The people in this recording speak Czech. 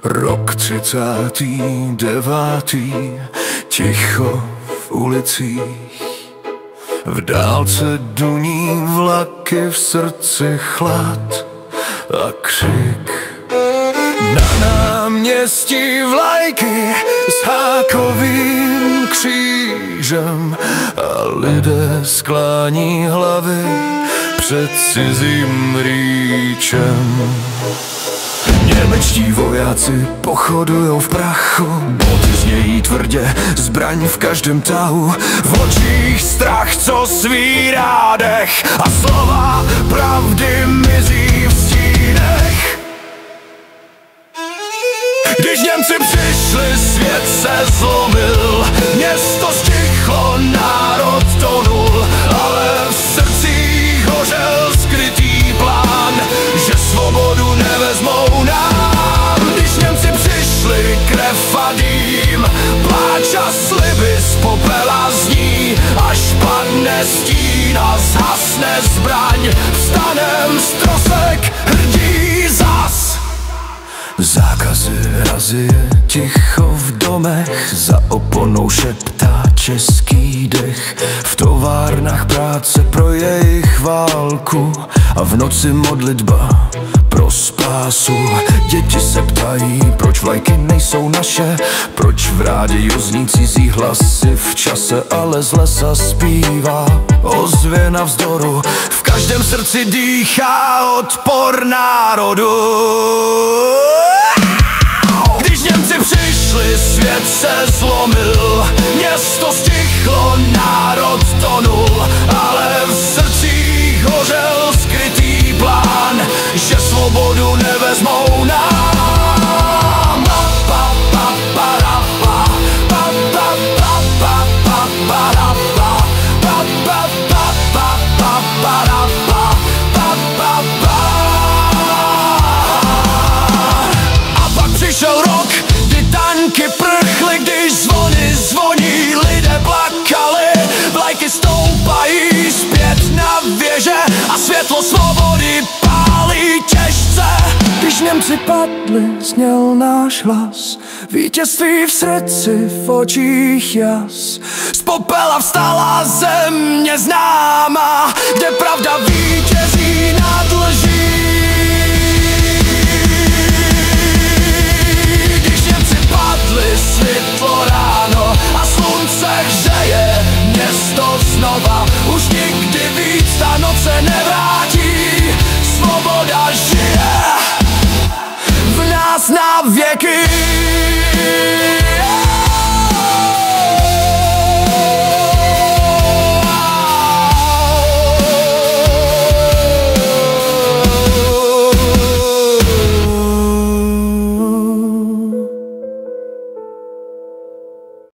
Rok 39. Ticho v ulicích, v dálce duní vlaky, v srdci chlad a křik. Na náměstí vlajky s hákovým křížem a lidé sklání hlavy před cizím rýčem. Němečtí vojáci pochodujou v prachu, boty znějí tvrdě, zbraň v každém tahu, v očích strach, co svírá dech, a slova pravdy mizí v stínech. Když Němci přišli, svět se zlomil, město stichlo, národ tonul, ale v srdcích hořel skrytý plán, že svobodu nevezmou nám. Když Němci přišli, krev a dým, pláč a sliby z popela zní, až padne stín a zhasne zbraň, vstanem z trosek hrdí zas. Zákazy, razie, ticho v domech, za oponou šeptá český dech. V továrnách práce pro jejich válku a v noci modlitba pro spásu. Děti se ptají, proč vlajky nejsou naše, proč v rádiu zní cizí hlasy v čase, ale z lesa zpívá ozvěna vzdoru, v každém srdci dýchá odpor národu. Když Němci přišli, svět se zlomil, město stichlo, národ tonul, ale v srdcích hořel skrytý plán, že svobodu nevezmou nám. A pak přišel rok, kdy tanky prchly, když zvony zvoní, lidé plakali, vlajky stoupají zpět na věže a světlo svobody pálí těžce. Když Němci padli, zněl náš hlas, vítězství v srdci, v očích jas. Z popela vstala země známá, kde pravda vítězí nad lží. Když Němci padli, světlo ráno a slunce hřeje město znova, už nikdy víc ta noc se nevrátí, svoboda žije v nás na věky.